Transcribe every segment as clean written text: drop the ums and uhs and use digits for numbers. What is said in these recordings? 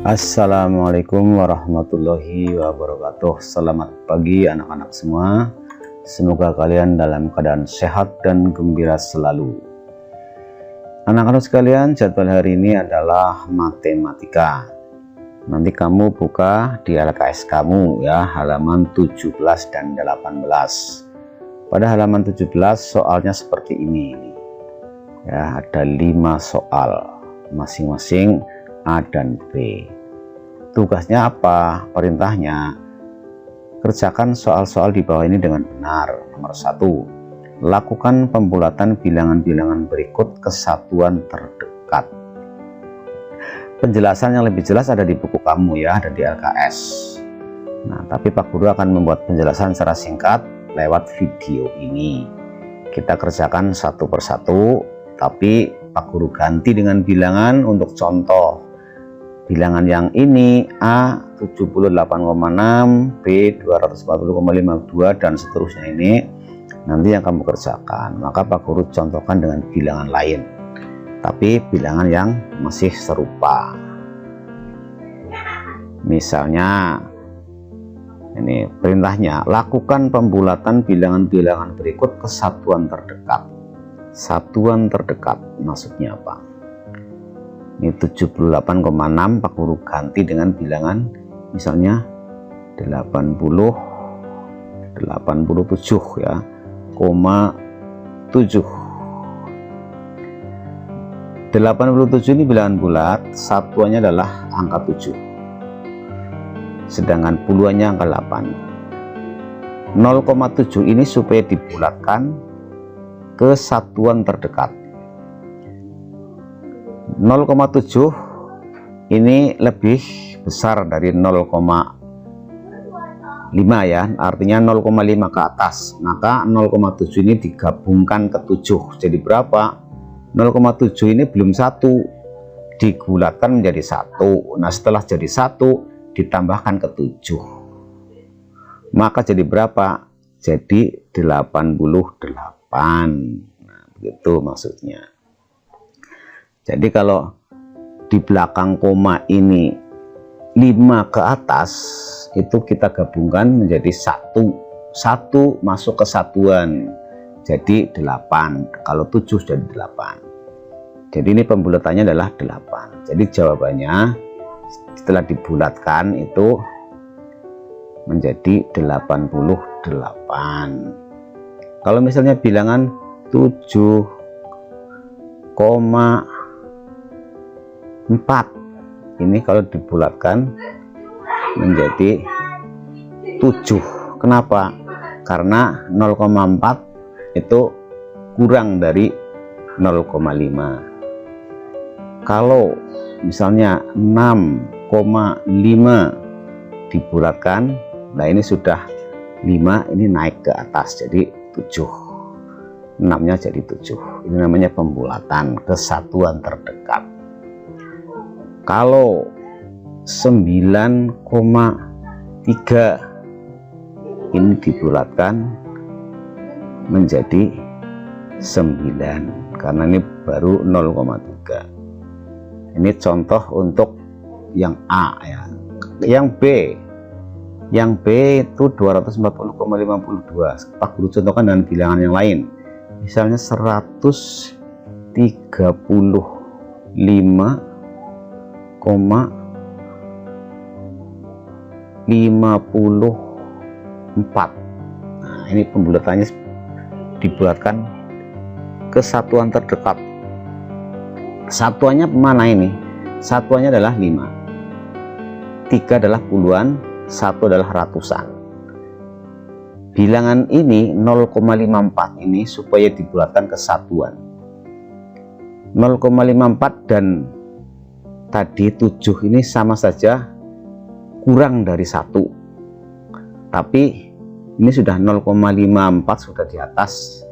Assalamualaikum warahmatullahi wabarakatuh. Selamat pagi anak-anak semua. Semoga kalian dalam keadaan sehat dan gembira selalu. Anak-anak sekalian, jadwal hari ini adalah matematika. Nanti kamu buka di LKS kamu ya, halaman 17 dan 18. Pada halaman 17 soalnya seperti ini. Ya, ada 5 soal, masing-masing A dan B. Tugasnya apa? Perintahnya, kerjakan soal-soal di bawah ini dengan benar. Nomor 1, lakukan pembulatan bilangan-bilangan berikut ke satuan terdekat. Penjelasan yang lebih jelas ada di buku kamu ya, ada di LKS. Nah, tapi Pak Guru akan membuat penjelasan secara singkat lewat video ini. Kita kerjakan satu persatu, tapi Pak Guru ganti dengan bilangan untuk contoh. Bilangan yang ini A 78,6, B 240,52 dan seterusnya ini nanti yang kamu kerjakan. Maka Pak Guru contohkan dengan bilangan lain, tapi bilangan yang masih serupa. Misalnya ini perintahnya, lakukan pembulatan bilangan-bilangan berikut ke satuan terdekat. Satuan terdekat maksudnya apa? Ini 78,6 Pak Guru ganti dengan bilangan misalnya 87 ya, 7. 87 ini bilangan bulat, satuannya adalah angka 7. Sedangkan puluhannya angka 8. 0,7 ini supaya dibulatkan ke satuan terdekat. 0,7 ini lebih besar dari 0,5 ya, artinya 0,5 ke atas, maka 0,7 ini digabungkan ke 7 jadi berapa? 0,7 ini belum 1, digulatkan menjadi 1. Nah, setelah jadi 1 ditambahkan ke 7, maka jadi berapa? Jadi 88. Nah, begitu maksudnya. Jadi kalau di belakang koma ini 5 ke atas, itu kita gabungkan menjadi 1. 1 masuk ke satuan, jadi 8. Kalau 7 jadi 8. Jadi ini pembulatannya adalah 8. Jadi jawabannya setelah dibulatkan itu menjadi 88. Kalau misalnya bilangan 7,4 ini kalau dibulatkan menjadi 7. Kenapa? Karena 0,4 itu kurang dari 0,5. Kalau misalnya 6,5 dibulatkan, nah ini sudah 5, ini naik ke atas jadi 7. 6-nya jadi 7. Ini namanya pembulatan ke satuan terdekat. Kalau 9,3 ini dibulatkan menjadi 9 karena ini baru 0,3. Ini contoh untuk yang A ya. Yang B itu 240,52. Pak Guru contohkan dengan bilangan yang lain. Misalnya 135,54. Nah, ini pembulatannya dibulatkan ke satuan terdekat. Satuannya mana ini? Satuannya adalah 5. 3 adalah puluhan, 1 adalah ratusan. Bilangan ini 0,54 ini supaya dibulatkan ke satuan. 0,54 dan tadi 7 ini sama saja kurang dari 1. Tapi ini sudah 0,54, sudah di atas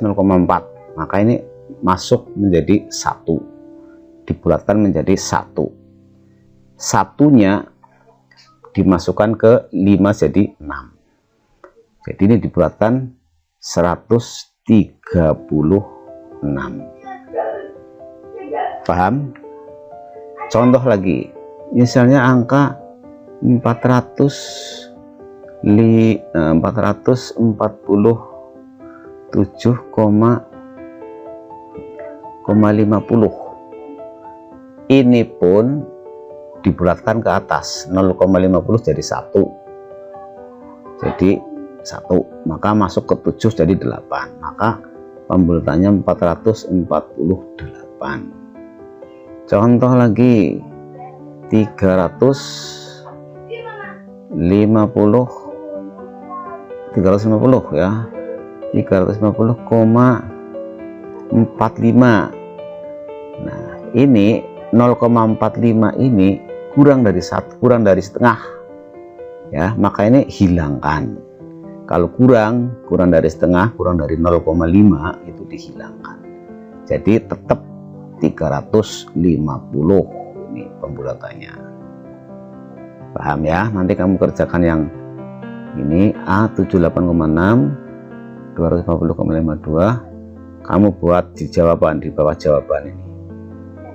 0,4. Maka ini masuk menjadi 1. Dibulatkan menjadi 1. Satunya dimasukkan ke 5 jadi 6. Jadi ini dibulatkan 136. Paham? Contoh lagi, misalnya angka 447,50. Ini pun dibulatkan ke atas, 0,50 jadi 1. Jadi 1, maka masuk ke 7 jadi 8. Maka pembulatannya 448. Contoh lagi 350 ya, 350,45. Nah, ini 0,45 ini kurang dari setengah ya, maka ini hilangkan. Kalau kurang dari setengah, kurang dari 0,5 itu dihilangkan. Jadi tetap 350 ini pembulatannya. Paham ya? Nanti kamu kerjakan yang ini A 78,6, 250,52. Kamu buat di jawaban, di bawah jawaban ini.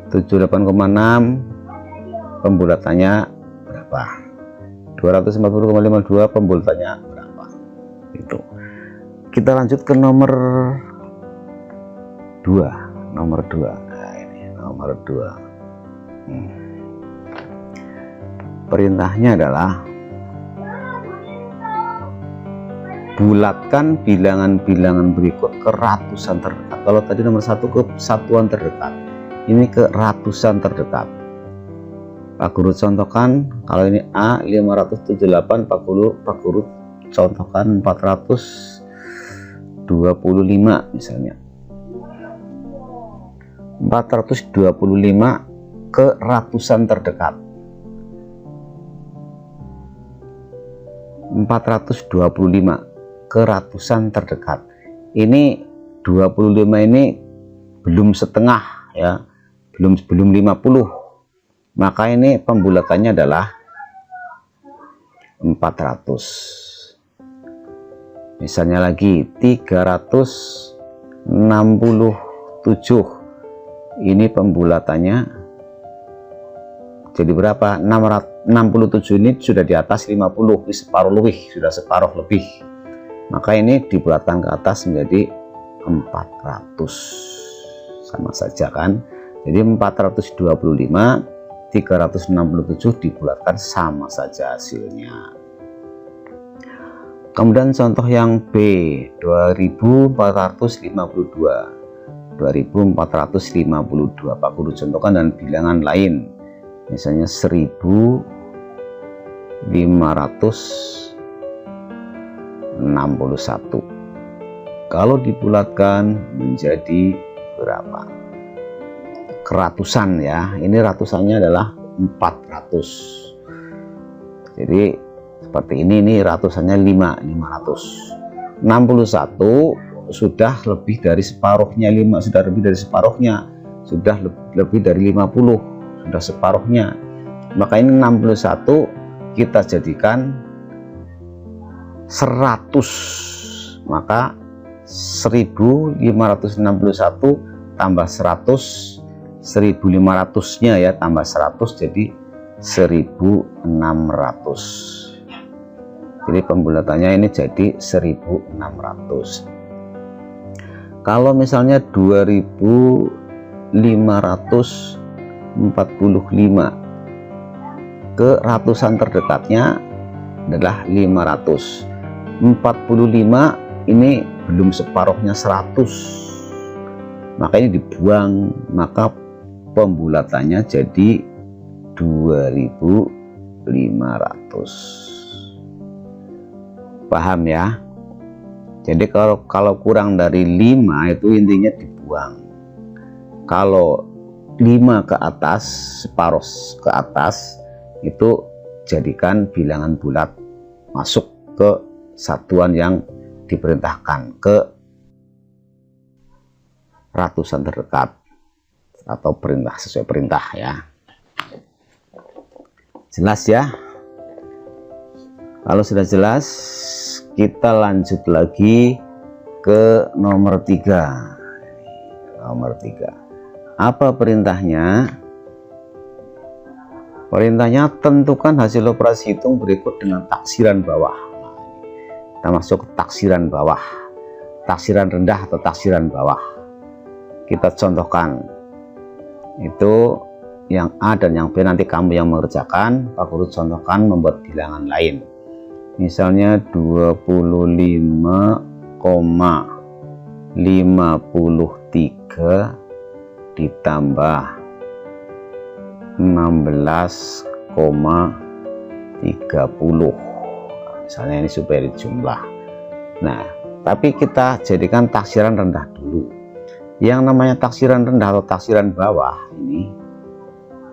78,6 pembulatannya berapa? 250,52 pembulatannya berapa? Itu. Kita lanjut ke nomor 2. Nomor 2. Nah, ini nomor 2. Perintahnya adalah bulatkan bilangan-bilangan berikut ke ratusan terdekat. Kalau tadi nomor 1 ke satuan terdekat, ini ke ratusan terdekat. Pak Guru contohkan, kalau ini A 578, Pak Guru contohkan 425 misalnya. 425 ke ratusan terdekat. 425 ke ratusan terdekat. Ini 25 ini belum setengah ya, belum 50. Maka ini pembulatannya adalah 400. Misalnya lagi 367. Ini pembulatannya jadi berapa? 667 ini sudah di atas 50, separuh lebih, sudah separuh lebih. Maka ini dibulatkan ke atas menjadi 400. Sama saja kan? Jadi 425, 367 dibulatkan, sama saja hasilnya. Kemudian contoh yang B 2452. 2452 Pak Guru contohkan dan bilangan lain, misalnya 1561. Kalau dibulatkan menjadi berapa? Keratusan ya. Ini ratusannya adalah 400. Jadi seperti ini ratusannya 500. 61 sudah lebih dari separuhnya, 5 sudah lebih dari separuhnya, sudah lebih dari 50, sudah separuhnya. Maka ini 61 kita jadikan 100. Maka 1561 tambah 100, 1500-nya ya tambah 100 jadi 1600. Jadi pembulatannya ini jadi 1600. Kalau misalnya 2545 ke ratusan terdekatnya adalah 500. 45 ini belum separuhnya 100. Maka ini dibuang, maka pembulatannya jadi 2500. Paham ya? Jadi kalau kurang dari 5 itu intinya dibuang. Kalau 5 ke atas, separuh ke atas, itu jadikan bilangan bulat masuk ke satuan yang diperintahkan, ke ratusan terdekat atau perintah sesuai perintah ya. Jelas ya? Kalau sudah jelas, kita lanjut lagi ke nomor 3. Nomor 3. Apa perintahnya? Perintahnya tentukan hasil operasi hitung berikut dengan taksiran bawah. Kita masuk ke taksiran bawah, taksiran rendah atau taksiran bawah. Kita contohkan itu yang A dan yang B, nanti kamu yang mengerjakan. Pak Guru contohkan membuat bilangan lain, misalnya 25,53 ditambah 16,30, misalnya ini supaya dijumlah. Nah, tapi kita jadikan taksiran rendah dulu. Yang namanya taksiran rendah atau taksiran bawah, ini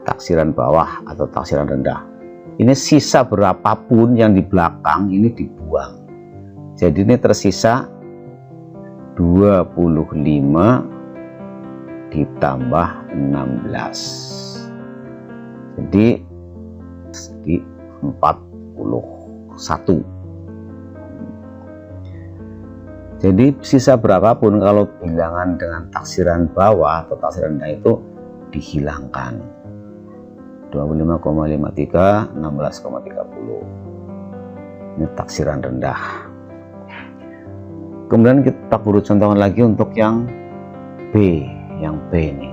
taksiran bawah atau taksiran rendah, ini sisa berapapun yang di belakang ini dibuang. Jadi ini tersisa 25 ditambah 16, jadi 41. Jadi sisa berapapun kalau bilangan dengan taksiran bawah atau taksiran rendah itu dihilangkan. 25,53, 16,30. Ini taksiran rendah. Kemudian kita Guru contohkan lagi untuk yang B. Yang B ini,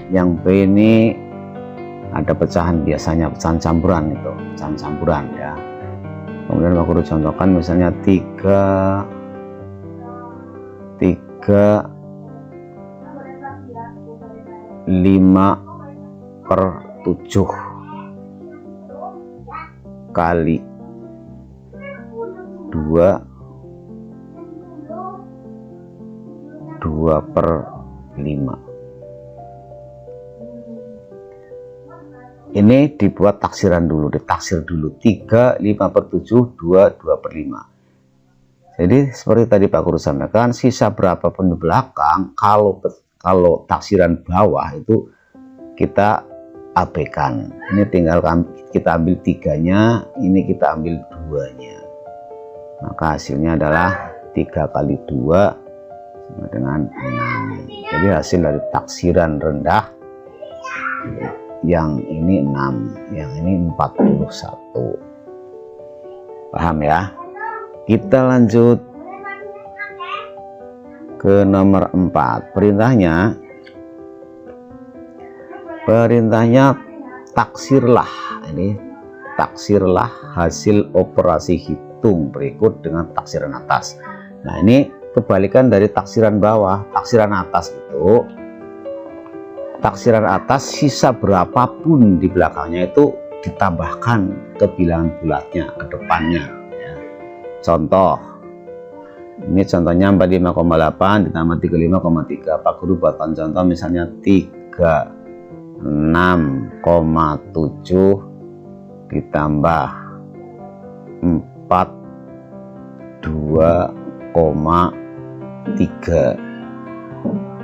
yang B ini ada pecahan, biasanya pecahan campuran, itu pecahan campuran ya. Kemudian Pak Guru contohkan misalnya 3 5/7 kali 2/5. Ini dibuat taksiran dulu, ditaksir dulu 3, 5/7, 2, 2/5. Jadi seperti tadi Pak Guru sampaikan, sisa berapapun di belakang, kalau taksiran bawah itu kita abaikan. Ini tinggal kita ambil 3-nya, ini kita ambil 2-nya. Maka hasilnya adalah 3 kali 2 sama dengan 6. Jadi hasil dari taksiran rendah yang ini 6, yang ini 41. Paham ya? Kita lanjut ke nomor 4. Perintahnya taksirlah. Ini taksirlah hasil operasi hitung berikut dengan taksiran atas. Nah, ini kebalikan dari taksiran bawah. Taksiran atas itu, taksiran atas sisa berapapun di belakangnya itu ditambahkan ke bilangan bulatnya, ke depannya ya. Contoh, ini contohnya 45,8 ditambah 35,3. Pak Guru buatkan contoh misalnya 36,7 ditambah 42,3.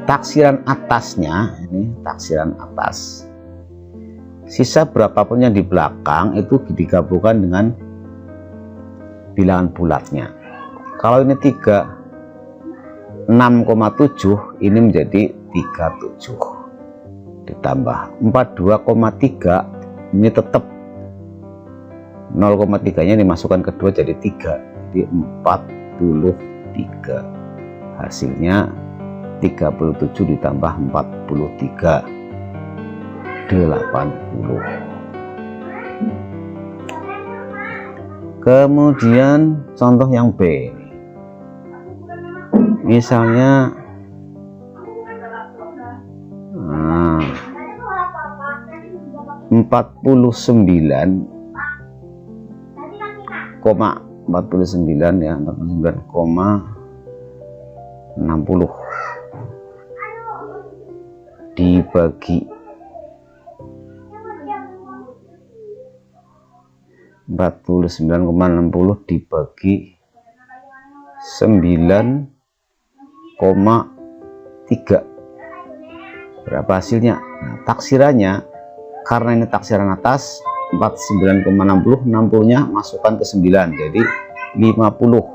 Taksiran atasnya, ini taksiran atas, sisa berapapun yang di belakang itu digabungkan dengan bilangan bulatnya. Kalau ini 36,7, ini menjadi 37 ditambah 42,3, ini tetap 0,3-nya dimasukkan kedua jadi 3, jadi 43. Hasilnya 37 ditambah 43, 80. Kemudian contoh yang B, misalnya 49,60 dibagi 49,60 dibagi 9,3, berapa hasilnya? Nah, taksirannya, karena ini taksiran atas, 49,60, 60-nya masukkan ke 9 jadi 50,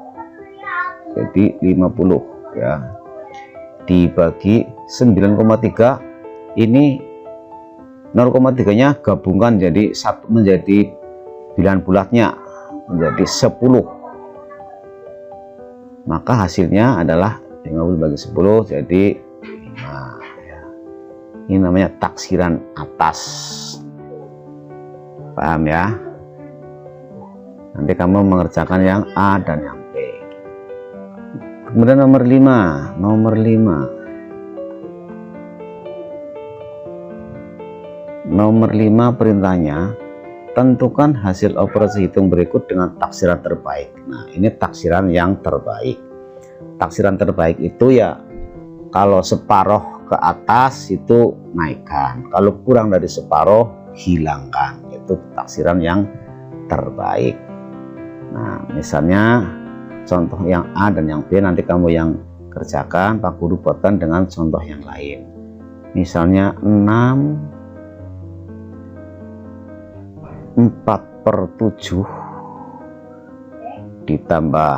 jadi 50 ya, dibagi 9,3, ini 0,3 nya gabungkan jadi satu, menjadi bilangan bulatnya menjadi 10, maka hasilnya adalah 50 bagi 10 jadi 5 ya. Ini namanya taksiran atas, paham ya? Nanti kamu mengerjakan yang A dan yang B. Kemudian nomor 5, nomor 5 perintahnya, tentukan hasil operasi hitung berikut dengan taksiran terbaik. Nah, ini taksiran yang terbaik. Taksiran terbaik itu ya kalau separuh ke atas itu naikkan, kalau kurang dari separuh hilangkan. Itu taksiran yang terbaik. Nah, misalnya contoh yang A dan yang B nanti kamu yang kerjakan, Pak Guru buatkan dengan contoh yang lain. Misalnya 4/7 ditambah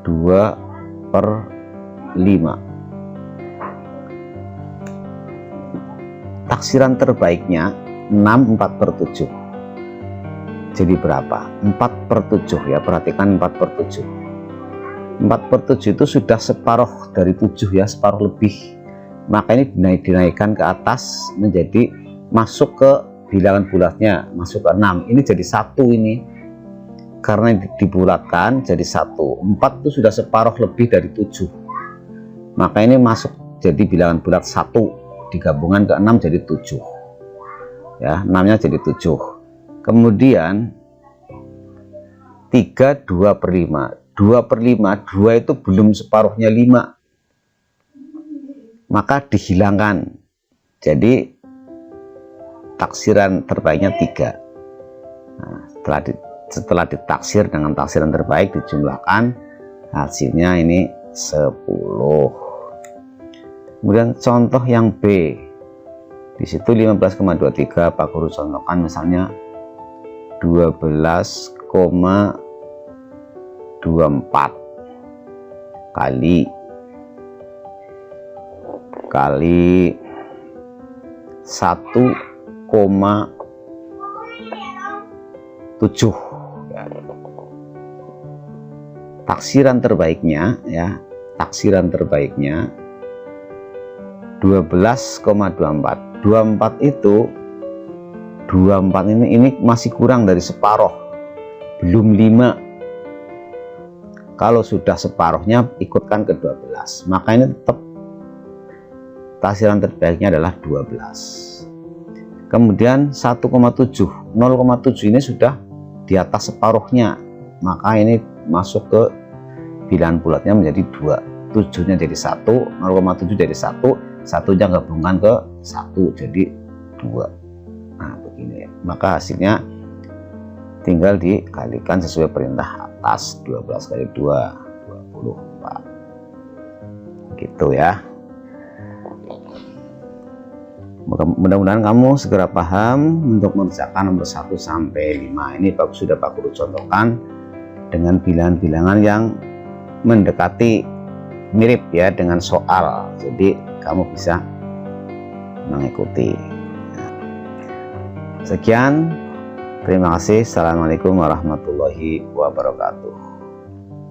2/5. Taksiran terbaiknya 4/7 jadi berapa? 4/7 ya, perhatikan 4/7. 4/7 itu sudah separuh dari 7 ya, separuh lebih, maka ini dinaikkan ke atas menjadi masuk ke bilangan bulatnya, masuk ke 6, ini jadi 1 ini karena dibulatkan jadi 1. 4 itu sudah separuh lebih dari 7, maka ini masuk jadi bilangan bulat 1, digabungkan ke 6 jadi 7 ya, 6 nya jadi 7. Kemudian 3 2/5. 2/5, 2 itu belum separuhnya 5, maka dihilangkan jadi taksiran terbaiknya 3. Nah, setelah ditaksir dengan taksiran terbaik dijumlahkan, hasilnya ini 10. Kemudian contoh yang B, di situ 15,23 Pak Guru contohkan misalnya 12,24 kali 1,7 ya. Taksiran terbaiknya ya, taksiran terbaiknya 12,24. 24 itu 24 ini masih kurang dari separuh, belum 5. Kalau sudah separuhnya ikutkan ke 12, maka ini tetap taksiran terbaiknya adalah 12. Kemudian 1,7, 0,7 ini sudah di atas separuhnya, maka ini masuk ke bilangan bulatnya menjadi 2. 7 nya jadi 1, 0,7 jadi 1, 1 nya gabungkan ke 1 jadi 2. Nah begini, maka hasilnya tinggal dikalikan sesuai perintah atas, 12 kali 2 24 gitu ya. Mudah-mudahan kamu segera paham untuk mengerjakan nomor 1 sampai 5 ini. Sudah Pak Guru contohkan dengan bilangan-bilangan yang mendekati mirip ya dengan soal, jadi kamu bisa mengikuti. Sekian, terima kasih. Assalamualaikum warahmatullahi wabarakatuh.